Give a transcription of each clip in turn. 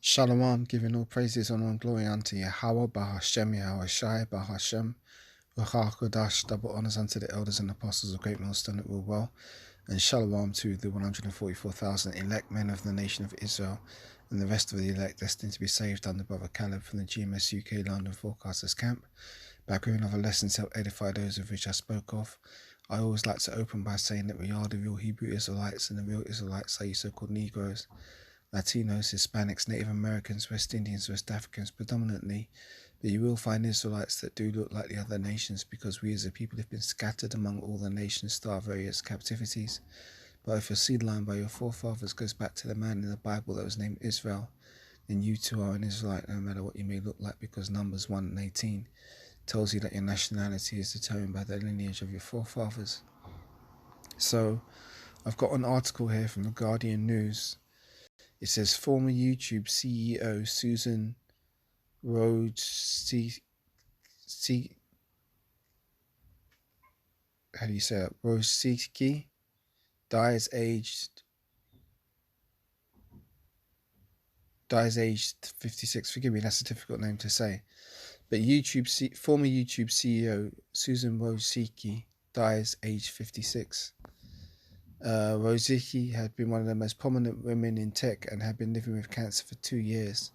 Shalom, giving all praises, honor, and glory unto Yahweh, Bahashem, Yahweh Shai, Bahashem, Ruach Kodash, double honors unto the elders and apostles of Great Millstone that rule well, and Shalom to the 144,000 elect men of the nation of Israel, and the rest of the elect destined to be saved under Brother Caleb from the GMS UK London Forecasters Camp. Back with another lesson to help edify those of which I spoke of. I always like to open by saying that we are the real Hebrew Israelites, and the real Israelites are you so-called Negroes, Latinos, Hispanics, Native Americans, West Indians, West Africans predominantly, but you will find Israelites that do look like the other nations, because we as a people have been scattered among all the nations through our various captivities. But if your seed line by your forefathers goes back to the man in the Bible that was named Israel, then you too are an Israelite, no matter what you may look like, because Numbers 1:18 tells you that your nationality is determined by the lineage of your forefathers. So I've got an article here from the Guardian News. It says former YouTube CEO Susan Wojcicki, how do you say it? Wojcicki dies aged 56. Forgive me, that's a difficult name to say. But former YouTube CEO Susan Wojcicki dies aged 56. Wojcicki had been one of the most prominent women in tech and had been living with cancer for 2 years.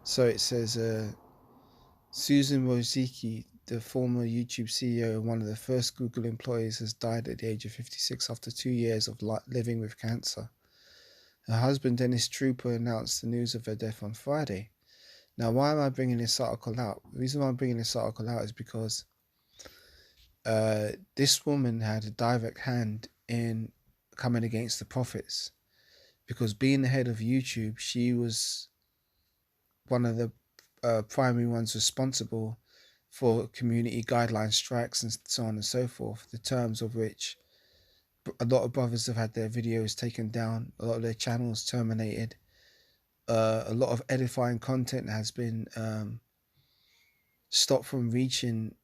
So it says Susan Wojcicki, the former YouTube CEO and one of the first Google employees, has died at the age of 56 after 2 years of living with cancer. Her husband, Dennis Trooper, announced the news of her death on Friday. Now, why am I bringing this article out? The reason why I'm bringing this article out is because this woman had a direct hand in coming against the prophets. Because being the head of YouTube, she was one of the primary ones responsible for community guideline strikes and so on and so forth, the terms of which a lot of brothers have had their videos taken down, a lot of their channels terminated, a lot of edifying content has been stopped from reaching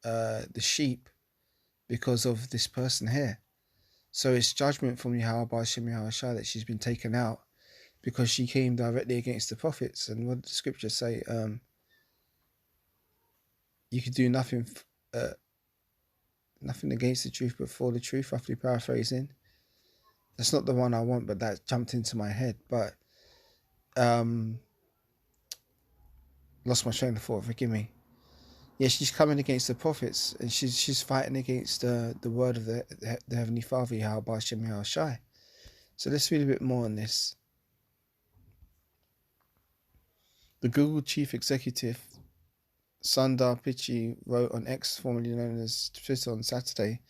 the sheep because of this person here. So it's judgment from Yahweh B'Shem Yahweh Shai that she's been taken out because she came directly against the prophets. And what did the scriptures say? You could do nothing against the truth but for the truth, roughly paraphrasing. That's not the one I want, but that jumped into my head. But lost my train of thought, forgive me. Yeah, she's coming against the prophets, and she's fighting against the word of the Heavenly Father, Yahweh B'Shem Yahweh Shai. So let's read a bit more on this. The Google chief executive Sundar Pichai wrote on X, formerly known as Twitter, on Saturday,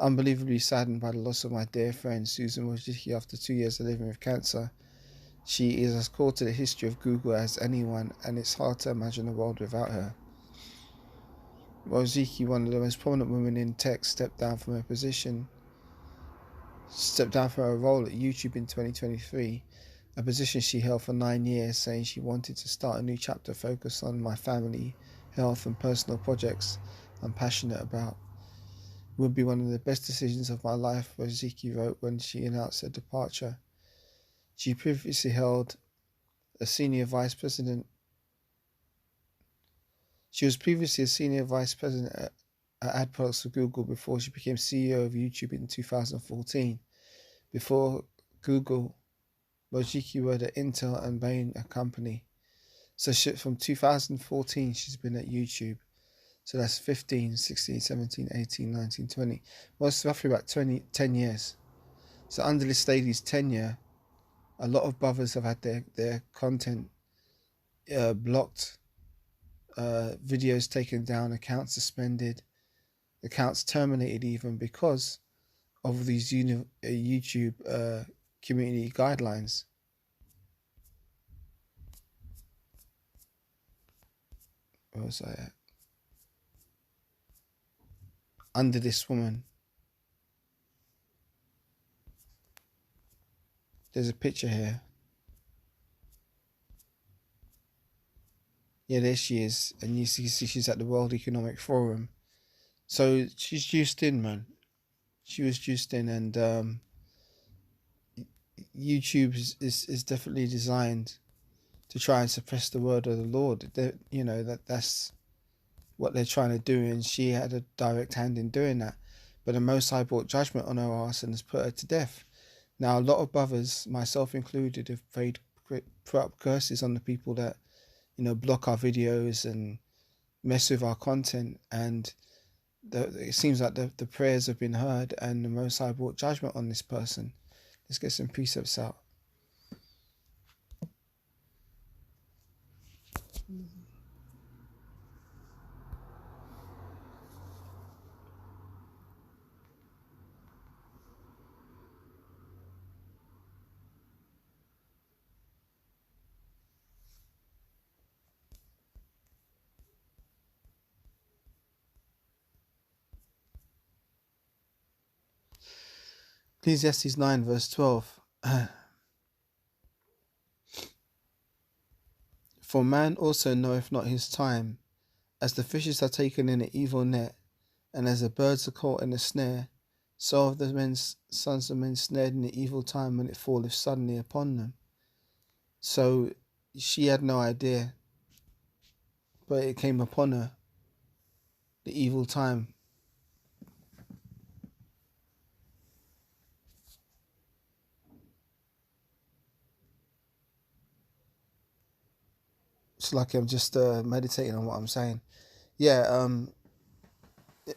"Unbelievably saddened by the loss of my dear friend Susan Wojcicki after 2 years of living with cancer. She is as core to the history of Google as anyone, and it's hard to imagine a world without her." Wojcicki, one of the most prominent women in tech, stepped down from her role at YouTube in 2023, a position she held for 9 years, saying she wanted to start a new chapter focused on my family, health and personal projects I'm passionate about. It would be one of the best decisions of my life, Wojcicki wrote when she announced her departure. She previously held a senior vice president. She was previously a senior vice president at ad products for Google before she became CEO of YouTube in 2014. Before Google, Wojcicki worked at Intel and Bain & Company. So from 2014, she's been at YouTube. So that's 15, 16, 17, 18, 19, 20. Well, it's roughly about 10 years. So under this lady's tenure, a lot of brothers have had their content blocked, videos taken down, accounts suspended, accounts terminated even because of these YouTube community guidelines. Where was I at? Under this woman. There's a picture here. Yeah, there she is. And you see she's at the World Economic Forum. So she's juiced in, man. She was juiced in, and YouTube is definitely designed to try and suppress the word of the Lord. That's what they're trying to do, and she had a direct hand in doing that. But the Most High brought judgment on her ass and has put her to death. Now, a lot of brothers, myself included, have put up curses on the people that, block our videos and mess with our content, and it seems like the prayers have been heard and the Most High brought judgment on this person. Let's get some precepts out. Ecclesiastes 9 verse 12. For man also knoweth not his time, as the fishes are taken in an evil net, and as the birds are caught in a snare, so are the sons of men snared in the evil time when it falleth suddenly upon them. So she had no idea, but it came upon her, the evil time. It's like I'm just meditating on what I'm saying. Yeah,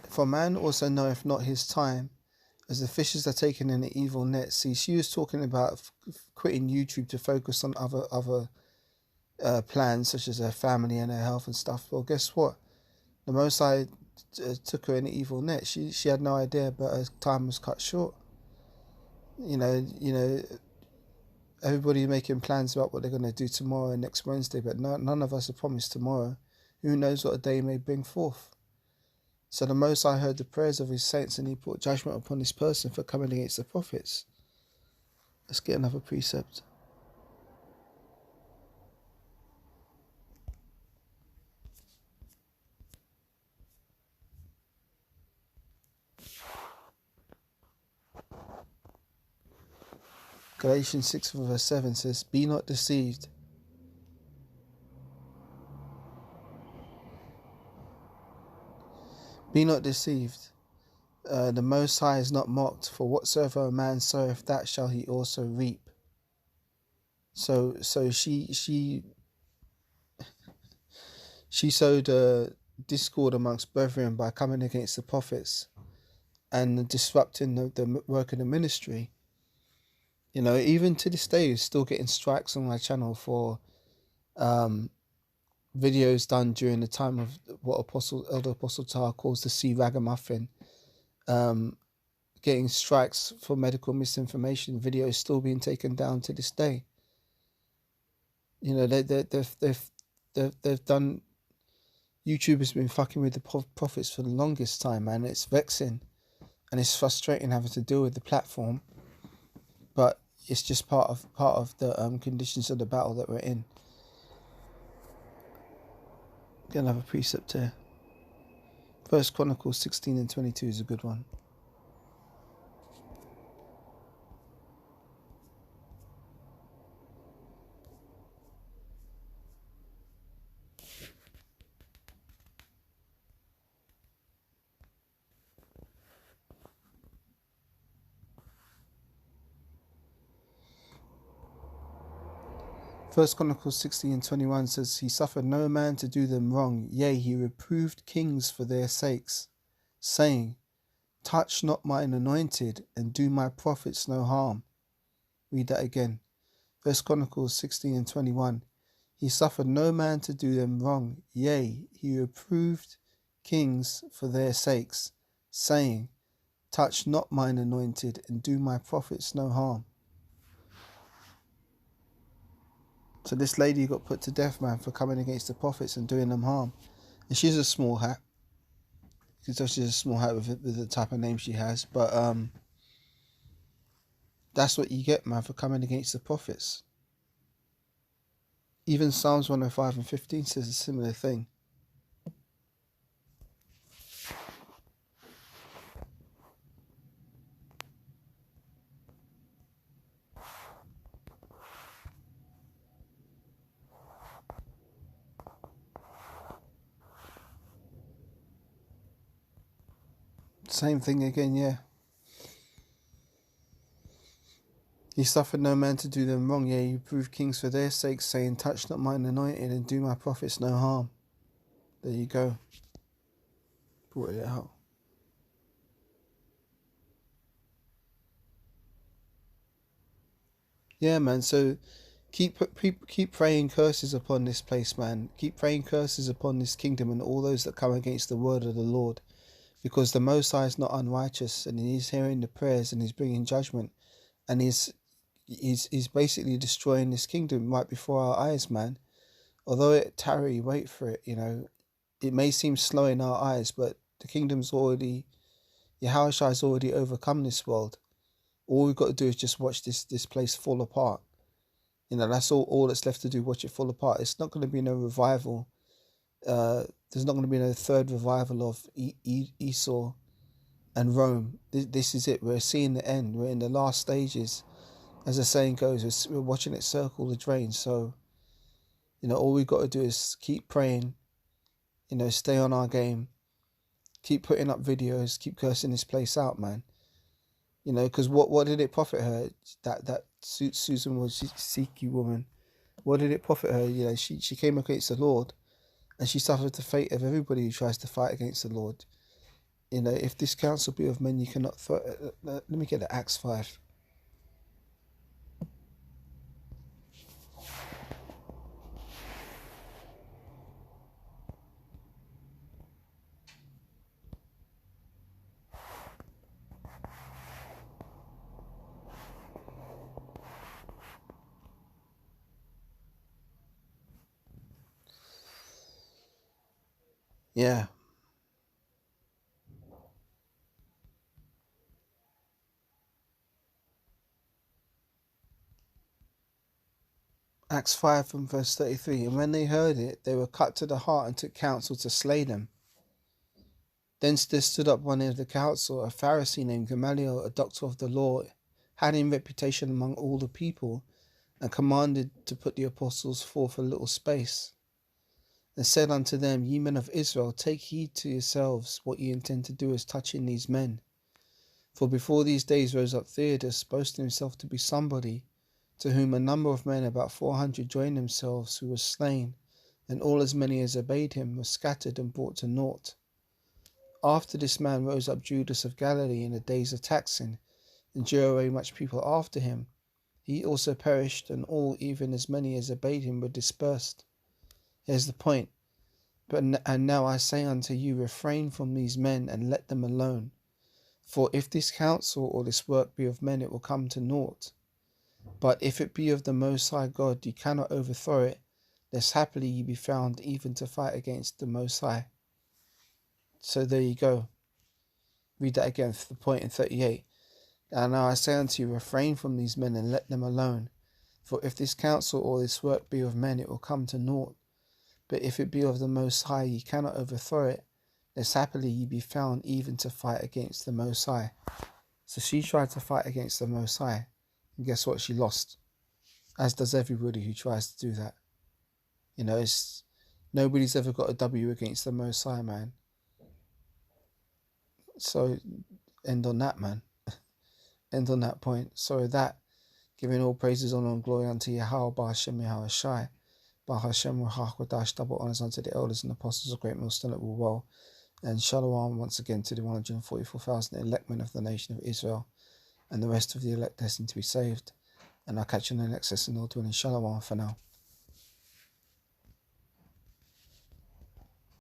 for man also knoweth not his time, as the fishes are taken in the evil net. See, she was talking about quitting YouTube to focus on other plans, such as her family and her health and stuff. Well, guess what? The Most High took her in the evil net. She had no idea, but her time was cut short. Everybody's making plans about what they're going to do tomorrow and next Wednesday, but none of us are promised tomorrow. Who knows what a day may bring forth? So the Most High heard the prayers of his saints, and he brought judgment upon this person for coming against the prophets. Let's get another precept. Galatians 6 verse 7 says, Be not deceived. Be not deceived. The Most High is not mocked, for whatsoever a man soweth, that shall he also reap. So she sowed discord amongst brethren by coming against the prophets and disrupting the work of the ministry. Even to this day, still getting strikes on my channel for videos done during the time of what Elder Apostle Tar calls the sea ragamuffin. Getting strikes for medical misinformation. Videos still being taken down to this day. They've done. YouTube has been fucking with the prophets for the longest time, man. It's vexing and it's frustrating having to deal with the platform, but it's just part of the conditions of the battle that we're in. Gonna have a precept here. 1 Chronicles 16 and 22 is a good one. First Chronicles 16 and 21 says, He suffered no man to do them wrong, yea, he reproved kings for their sakes, saying, Touch not mine anointed, and do my prophets no harm. Read that again. First Chronicles 16 and 21. He suffered no man to do them wrong, yea, he reproved kings for their sakes, saying, Touch not mine anointed, and do my prophets no harm. So this lady got put to death, man, for coming against the prophets and doing them harm. And she's a small hat. Because she's a small hat with the type of name she has. But that's what you get, man, for coming against the prophets. Even Psalms 105 and 15 says a similar thing. Same thing again, yeah. He suffered no man to do them wrong, yea, you proved kings for their sake, saying, touch not mine anointed, and do my prophets no harm. There you go. Brought it out. Yeah, man, so keep praying curses upon this place, man. Keep praying curses upon this kingdom and all those that come against the word of the Lord. Because the Most High is not unrighteous, and he's hearing the prayers, and he's bringing judgment, and he's basically destroying this kingdom right before our eyes, man. Although it tarry, wait for it, you know. It may seem slow in our eyes, but the kingdom's already, Yahushua already overcome this world. All we've got to do is just watch this place fall apart. You know, that's all that's left to do, watch it fall apart. It's not going to be no revival. There's not going to be no third revival of Esau and Rome. This is it. We're seeing the end. We're in the last stages. As the saying goes, we're watching it circle the drain. So, you know, all we've got to do is keep praying, you know, stay on our game, keep putting up videos, keep cursing this place out, man. You know, because what did it profit her, that Susan Wojcicki woman? What did it profit her? You know, she came against the Lord, and she suffered the fate of everybody who tries to fight against the Lord. You know, if this counsel be of men, you cannot... let me get the Acts 5. Yeah. Acts 5 from verse 33. And when they heard it, they were cut to the heart and took counsel to slay them. Then there stood up one of the council, a Pharisee named Gamaliel, a doctor of the law, having reputation among all the people, and commanded to put the apostles forth a little space, and said unto them, Ye men of Israel, take heed to yourselves what ye intend to do as touching these men. For before these days rose up Theudas, boasting himself to be somebody, to whom a number of men, about 400, joined themselves, who were slain, and all as many as obeyed him were scattered and brought to naught. After this man rose up Judas of Galilee in the days of taxing, and drew away much people after him. He also perished, and all, even as many as obeyed him, were dispersed. Here's the point. And now I say unto you, refrain from these men, and let them alone. For if this counsel or this work be of men, it will come to naught. But if it be of the Most High God, you cannot overthrow it, lest happily ye be found even to fight against the Most High. So there you go. Read that again for the point in 38. And now I say unto you, refrain from these men, and let them alone. For if this counsel or this work be of men, it will come to naught. But if it be of the Most High, ye cannot overthrow it, lest happily ye be found even to fight against the Most High. So she tried to fight against the Most High, and guess what? She lost. As does everybody who tries to do that. You know, nobody's ever got a W against the Most High, man. So, end on that, man. End on that point. So that, giving all praises, honor, and glory unto Yahweh, Ba'ashem Yahushai, Ba'ashem Ruach double honors unto the elders and apostles of Great Millstone that will well, and Shalom once again to the 144,000 elect men of the nation of Israel, and the rest of the elect destined to be saved. And I'll catch you in the next lesson. All doing Shalom for now.